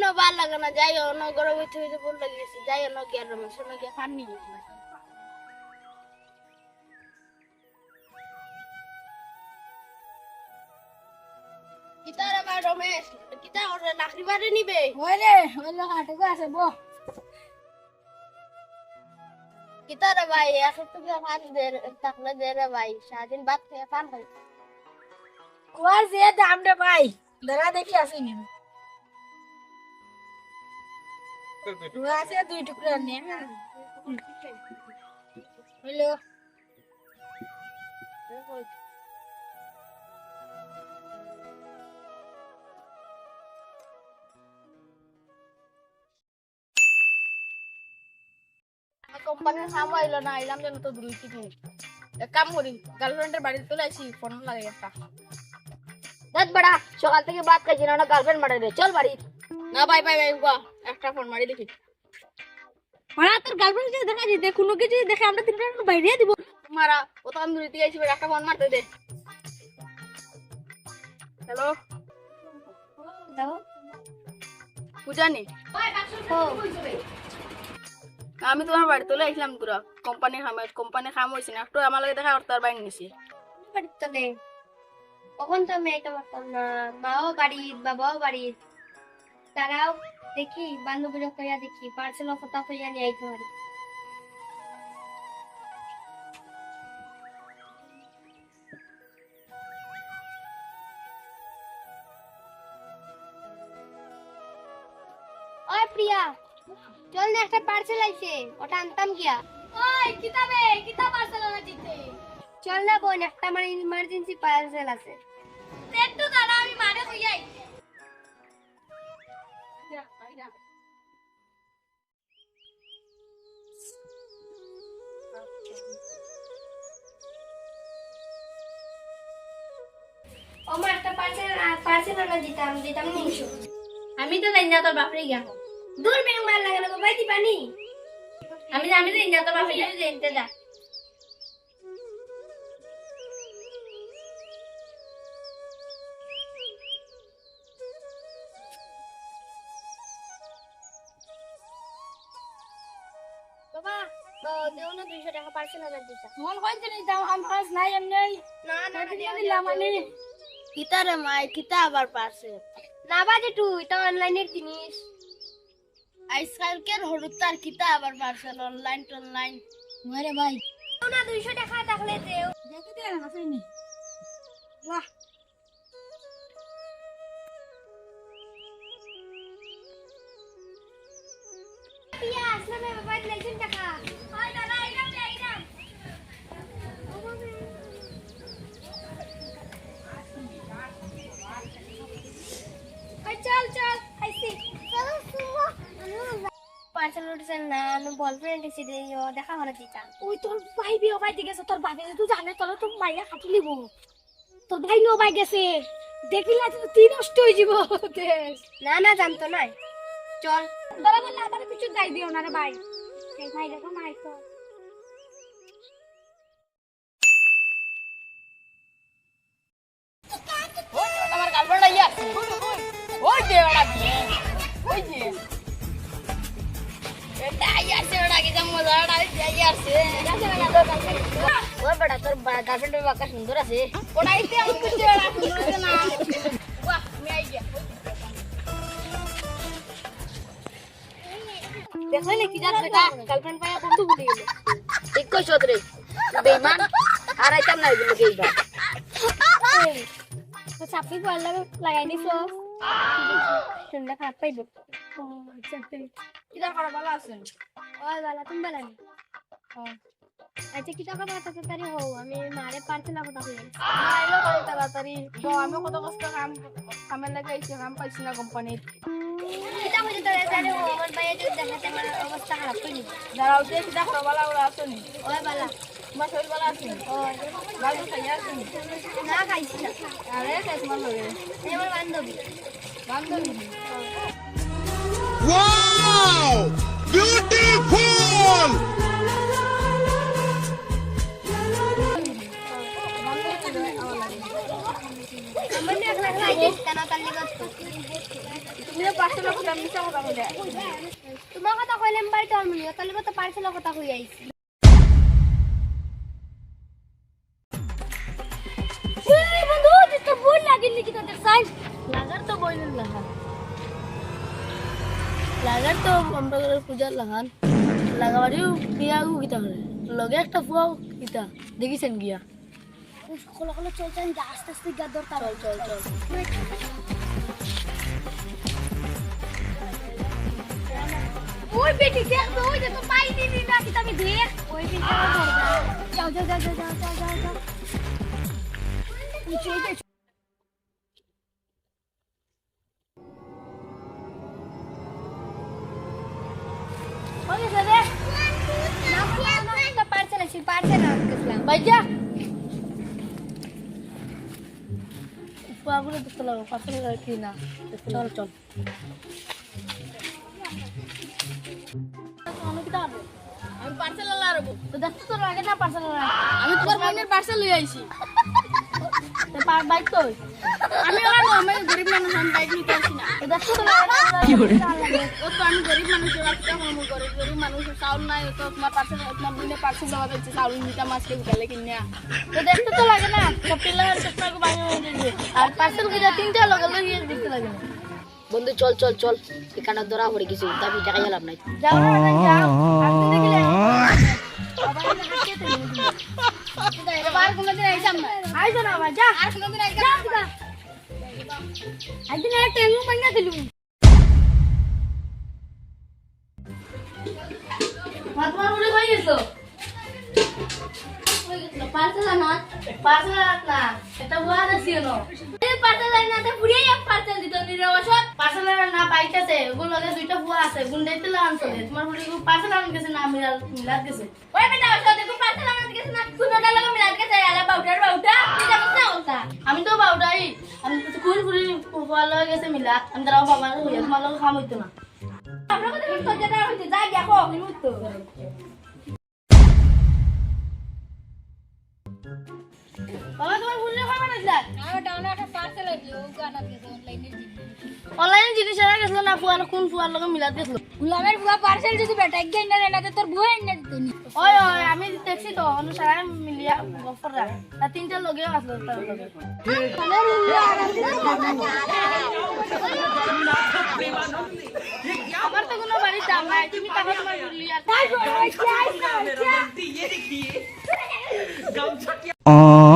না ভাল লাগে না, যাই অন্য গরম হইতে হইতে বল লাগিয়েছি, যাই অন্য গিয়ার রমেশ অন্য গিয়া ফান নিয়ে গেছি। কিতারে ভাই রমেশ, কিতা ওরে লাকড়ি বাড়ি নিবে? ওরে ওইলো হাটে আছে বো। কিতারে ভাই এক একটু ফান দে থাকলে দে রে ভাই, সারাদিন ভাত খেয়ে ফান খাই। ওর যে দাম রে ভাই, দাঁড়া দেখি আসেনি। ও আছে 2 টুকরা নে। হ্যালো কোম্পানির কাম হইলো না, আইলাম যেন তো 2 মিনিট। এক কাম করি, গার্লফ্রেন্ডের বাড়িতে চলে আসি, ফোন লাগে একটা। দেখ বড়া, সকাল থেকে বাত খাইছি না, গার্লফ্রেন্ড মারে রে, চল বাড়ি। না ভাই ভাই ভাই গো, একটা ফোন মারি দেখি। মারা তোর গার্লফ্রেন্ড যদি দেখা যায়, কোনো কিছু দেখে আমরা তিনটা বাইরে দিব। মারা ও তো আমি দিতে গেছি, একটা ফোন মারতে দে। হ্যালো দাও পূজানি, আমি তোমার বাড়িতে চলে আসলাম পুরো কোম্পানি কাম হয়েছে না, একটু আমার লাগে দেখা করতে আর বাইরে নিছি। বাড়িতে নেই কখন তো আমি এটা পারতাম না, মাও বাড়ি বাবাও বাড়ি, তারাও দেখি বান্ধবীরা কইয়া দেখি পার্সেল কথা কইয়া নিয়ে আইতে পারি। ওই প্রিয়া, চল না, একটা পার্সেল আইছে, ওটা আনতাম গিয়া। ওই কিতাব পার্সেল আনা দিতে। চল না বোন, একটা আমার ইমার্জেন্সি পার্সেল আছে। একটু দাঁড়া, আমি মারে কইয়াই। আমার একটা পার্সেল আনা দিতাম নিশো। আমি তো জানি না তোর বাপরে গিয়া। দূর মেঘ মার লাগে না, বাইতি পানি। আমি জানি না তোর বাপরে গিয়া জানতে যা। বাবা দেও না 200 টাকা পার্সেল আনা দিতা। মন কইতে নি দাম আম কাজ নাই এমনি। না না দিয়ে দিলাম আমি। কিতা রে মাই, কিতা আবার পারছে? না বাজে তুই, এটা অনলাইনের জিনিস। আজকালকের হরুতার কিতা আবার পার্সেল অনলাইন টনলাইন। ওরে ভাই দেও না 200 টাকা থাকলে দেও। দেখি দে না আসেনি। বাহ পিয়া আসলে বাবা 200 টাকা। ওই দাদা এইরাম। ওই চল আইছি। পার্সেল উঠছেন না, আমি বয়ফ্রেন্ড এসে দেখা হলো দিতা। ওই তোর ভাই বিয়ে ভাই গেছে, তোর ভাবি তুই জানে তোর তো মাইয়া খাটি লিব। তোর ভাই নো ভাই গেছে, দেখিলা তুই নষ্ট হয়ে যাব দেশ। না জানতো না, চল। তোরা বললে আমার কিছু যাই দিও না রে ভাই। এই ভাই দেখো মাই তো ওই যে আমার গার্লফ্রেন্ড আইয়া, ওই যে ওরা দিয়ে, ওই যে এটা আইয়া আছে, ওরা কি জাম মজা ওরা আইয়া আছে। ওই বেটা তোর গার্লফ্রেন্ডের বাকা সুন্দর আছে, ওরাইতে আমি কিছু ওরা সুন্দর আছে না। বাহ আমি আই গিয়া দেখলে না কি জানো বেটা গার্লফ্রেন্ড পায়া বন্ধু ভুলে গেল। ঠিক কইছ রে বেঈমান, আর আইতাম না এগুলো কেইবা। তো চাপি পড়লা লাগাই দিছো। শুনলে খারাপ পাইব। ও আচ্ছা কিটা করা ভালো আছে? ওই বালা তুমি বালা নি। আচ্ছা কি টাকা পাতা তাড়াতাড়ি হও, আমি মারে পার্সেল কথা কই। আইলো কই তাড়াতাড়ি, তো আমি কত কষ্ট কামের লাগে আইছি, কাম পাইছি না কোম্পানির। কিটা হইছে তাড়াতাড়ি হও, আমার ভাইয়া যদি দেখাতে আমার অবস্থা খারাপ হইনি। দাঁড়াও যে কিটা করা ভালো ওরা আসনি, ওই বালা তোমার শরীর ভালো আছে? ওই ভালো খাইয়া আসনি? না খাইছি না, আরে খাই তোমার লগে এই আমার বান্ধবী। বান্ধবী। Wow! Beautiful! আমার না একলা খাইছিস কেন তার লিগত? তুমিও পার্সেলের কথা মিছা কথা কইলে তোমার কথা কইলে আমি বাড়িতে আর মনে তাহলে তো পার্সেলের কথা কই আইছি এই বন্ধু তো ভুল লাগিনি কি তোদের সাইজ লাগার তো বইলেন লাগার তো আমরা পূজার লাগান লাগাবারিও বিয়াও গিতা হলে লগে একটা ফুয়াও গিতা দেখিছেন গিয়া সকল সকল চল চল আস্তে আস্তে গা দরকার চল ওই বেটি দেখ ওই যে তো পাই দিবি না কি তুমি দেখ ওই বেটি যাও ওকে দাদা না পার্সেল আছে পার্সেল আনতেছিলাম ভাইয়া ফুয়াগুলো দেখতে লাগো পার্সেল কি না চল আমি পার্সেল লাগাবো তো দেখছো তো লাগে না পার্সেল আমি তোমার বোনের পার্সেল লই আইছি বাইক কই আমি আমি গরিব মানুষ আমি বাইক নিতে আসি না তো দেখছো তো কি করে ও তো আমি গরিব মানুষ রাখতে আমি গরিব মানুষ চাউল নাই তো তোমার পার্সেল তোমার বোনের পার্সেল দেওয়া যাচ্ছে চাউল নিটা মাছকে উঠালে কিনে তো দেখছো তো লাগে না সব পিলার চেষ্টা করে বাইরে আর পার্সেল কিনা তিনটা লগে লই দিতে লাগে না বন্ধু চল চল চল এখানে ধরা পড়ে গেছি দাবি টাকা গেলাম নাই যাও না যাও আপনি দেখিলে এবার কোনদিন আইসাম না আইছো না ভাই যা আর কোনদিন আইসাম না একদিন একটা টেঙ্গু মাইনা দিলু তোমার বলে কই গেছো পার্সেল না এটা বুয়া দেখিও না এই পার্সেল না তে পুরিয়ে এক পার্সেল দিত নিরে ওসব পার্সেল না পাইতেছে ওগুলো লগে দুইটা বুয়া আছে গুন্ডাইতে লাগানছে তোমার বলে পার্সেল আন গেছে না মিলাত গেছে ওই বেটা ওসব দেখো পার্সেল আন গেছে না কোনটা লগে মিলাত গেছে আলা বাউটা তুই জানিস না ওটা আমি তো বাউটাই আমি তো কুল কুল বুয়া লগে গেছে মিলাত আমি দাও বাবা হইয়া তোমার লগে খাম হইতো না আমরা কথা তো যেটা হইতে যাই দেখো আমি মুক্ত বাবা তোমার ভুল না বানাইলা অনলাইন জিনিস এরা গেছিল না ফুয়ানো কোন ফুয়ার লগে মিলাত গেছিল গুলামের বুয়া পার্সেল যদি বেটা এক গাইনা না দে তোর বুয়া এনে দিত নি ওই আমি দেখছি তো অনুসারে মিলিয়া গফররা তা তিনটা লগেও আসলো তার লগে আমার তো কোনো বাড়ির দাম নাই তুমি তাহলে তোমার মিলিয়া Oh